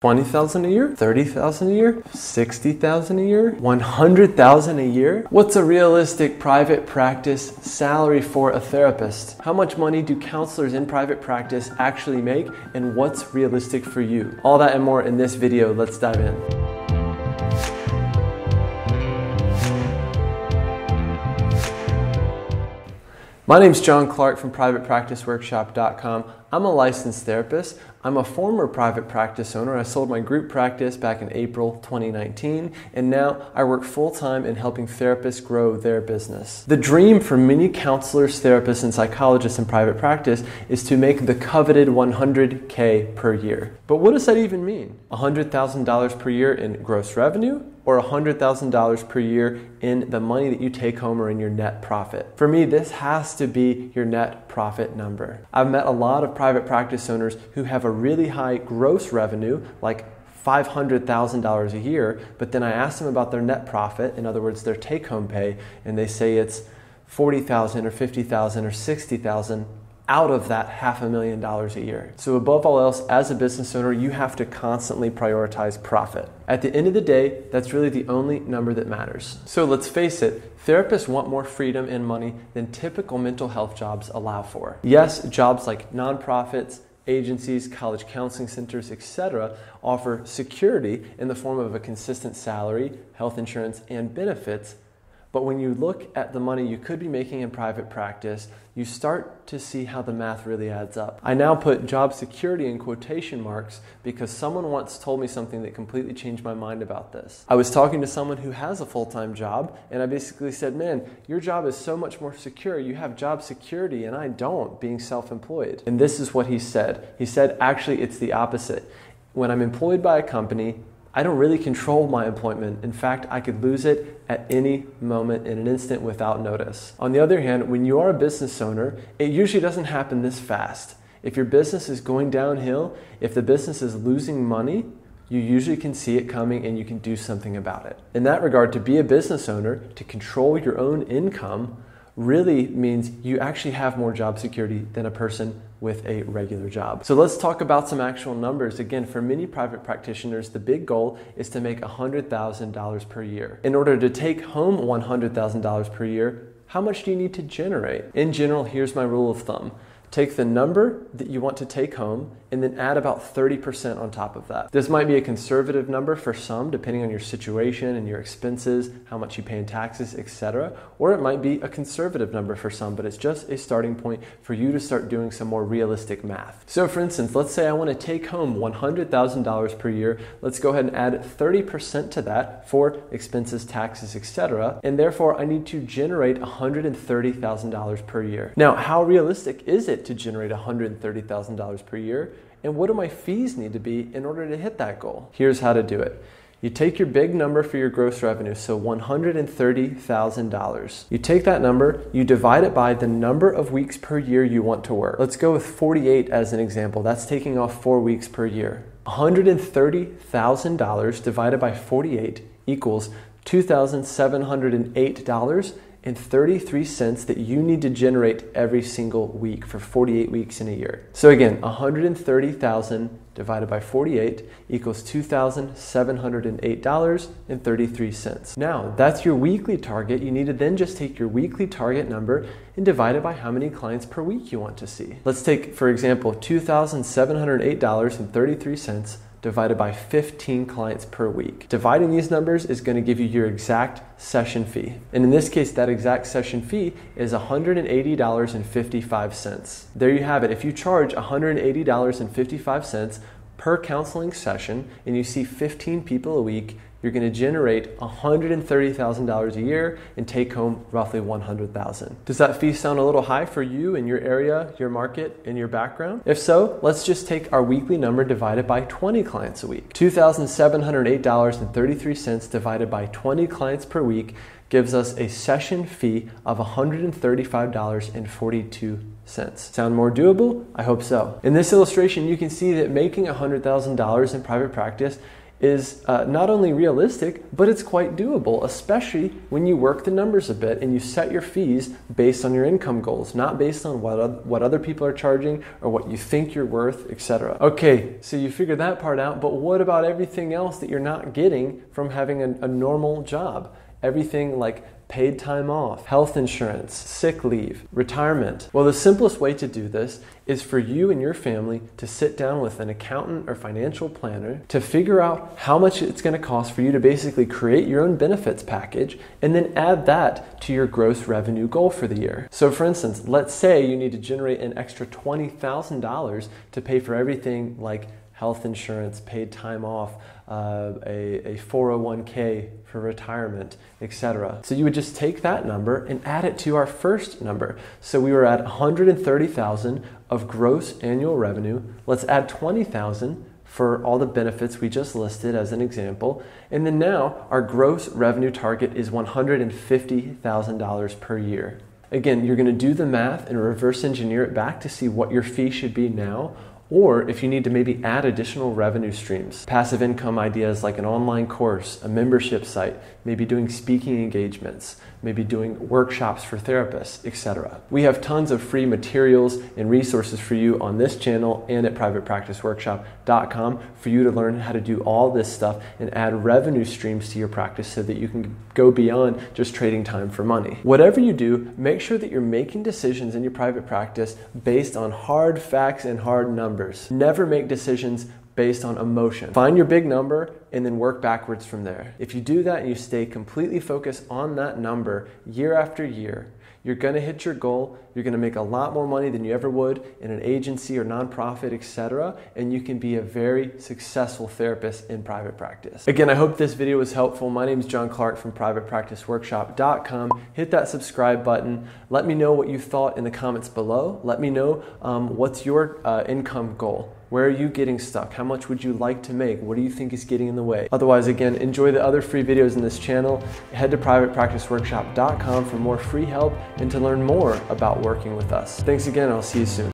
$20,000 a year? $30,000 a year? $60,000 a year? $100,000 a year? What's a realistic private practice salary for a therapist? How much money do counselors in private practice actually make, and what's realistic for you? All that and more in this video. Let's dive in. My name's John Clark from privatepracticeworkshop.com. I'm a licensed therapist. I'm a former private practice owner. I sold my group practice back in April 2019, and now I work full-time in helping therapists grow their business. The dream for many counselors, therapists, and psychologists in private practice is to make the coveted $100K per year. But what does that even mean? $100,000 per year in gross revenue? Or $100,000 per year in the money that you take home or in your net profit? For me, this has to be your net profit number. I've met a lot of private practice owners who have a really high gross revenue, like $500,000 a year, but then I ask them about their net profit, in other words, their take-home pay, and they say it's $40,000 or $50,000 or $60,000 out of that $500,000 a year. So above all else, as a business owner, you have to constantly prioritize profit. At the end of the day, that's really the only number that matters. So let's face it, therapists want more freedom and money than typical mental health jobs allow for. Yes, jobs like nonprofits, agencies, college counseling centers, etc. offer security in the form of a consistent salary, health insurance, and benefits. But when you look at the money you could be making in private practice, you start to see how the math really adds up. I now put job security in quotation marks because someone once told me something that completely changed my mind about this. I was talking to someone who has a full-time job, and I basically said, man, your job is so much more secure. You have job security, and I don't, being self-employed. And this is what he said. He said, actually, it's the opposite. When I'm employed by a company, I don't really control my employment. In fact, I could lose it at any moment in an instant without notice. On the other hand, when you are a business owner, it usually doesn't happen this fast. If your business is going downhill, if the business is losing money, you usually can see it coming and you can do something about it. In that regard, to be a business owner, to control your own income, really means you actually have more job security than a person with a regular job. So let's talk about some actual numbers. Again, for many private practitioners, the big goal is to make $100,000 per year. In order to take home $100,000 per year, how much do you need to generate? In general, here's my rule of thumb. Take the number that you want to take home and then add about 30% on top of that. This might be a conservative number for some, depending on your situation and your expenses, how much you pay in taxes, etc. Or it might be a conservative number for some, but it's just a starting point for you to start doing some more realistic math. So for instance, let's say I want to take home $100,000 per year. Let's go ahead and add 30% to that for expenses, taxes, etc. And therefore, I need to generate $130,000 per year. Now, how realistic is it to generate $130,000 per year? And what do my fees need to be in order to hit that goal? Here's how to do it. You take your big number for your gross revenue, so $130,000. You take that number, you divide it by the number of weeks per year you want to work. Let's go with 48 as an example. That's taking off 4 weeks per year. $130,000 divided by 48 equals $2,708.33 that you need to generate every single week for 48 weeks in a year. So again, 130,000 divided by 48 equals $2,708.33. Now, that's your weekly target. You need to then just take your weekly target number and divide it by how many clients per week you want to see. Let's take, for example, $2,708.33 divided by 15 clients per week. Dividing these numbers is going to give you your exact session fee. And in this case, that exact session fee is $180.55. There you have it. If you charge $180.55 per counseling session and you see 15 people a week, you're going to generate $130,000 a year and take home roughly $100,000. Does that fee sound a little high for you in your area, your market, and your background? If so, let's just take our weekly number divided by 20 clients a week. $2,708.33 divided by 20 clients per week gives us a session fee of $135.42. Sound more doable? I hope so. In this illustration, you can see that making $100,000 in private practice is not only realistic, but it's quite doable, especially when you work the numbers a bit and you set your fees based on your income goals, not based on what other people are charging or what you think you're worth, etc. Okay, so you figured that part out, but what about everything else that you're not getting from having a normal job? Everything like paid time off, health insurance, sick leave, retirement. Well, the simplest way to do this is for you and your family to sit down with an accountant or financial planner to figure out how much it's going to cost for you to basically create your own benefits package and then add that to your gross revenue goal for the year. So for instance, let's say you need to generate an extra $20,000 to pay for everything like health insurance, paid time off, a 401k for retirement, etc. So you would just take that number and add it to our first number. So we were at 130,000 of gross annual revenue. Let's add 20,000 for all the benefits we just listed as an example. And then now our gross revenue target is $150,000 per year. Again, you're going to do the math and reverse engineer it back to see what your fee should be now, or if you need to maybe add additional revenue streams. Passive income ideas like an online course, a membership site, maybe doing speaking engagements, maybe doing workshops for therapists, etc. We have tons of free materials and resources for you on this channel and at privatepracticeworkshop.com for you to learn how to do all this stuff and add revenue streams to your practice so that you can go beyond just trading time for money. Whatever you do, make sure that you're making decisions in your private practice based on hard facts and hard numbers. Never make decisions based on emotion. Find your big number and then work backwards from there. If you do that and you stay completely focused on that number year after year, you're gonna hit your goal, you're gonna make a lot more money than you ever would in an agency or nonprofit, etc., and you can be a very successful therapist in private practice. Again, I hope this video was helpful. My name is John Clark from privatepracticeworkshop.com. Hit that subscribe button. Let me know what you thought in the comments below. Let me know what's your income goal. Where are you getting stuck? How much would you like to make? What do you think is getting in the way? Otherwise, again, enjoy the other free videos in this channel. Head to privatepracticeworkshop.com for more free help and to learn more about working with us. Thanks again. I'll see you soon.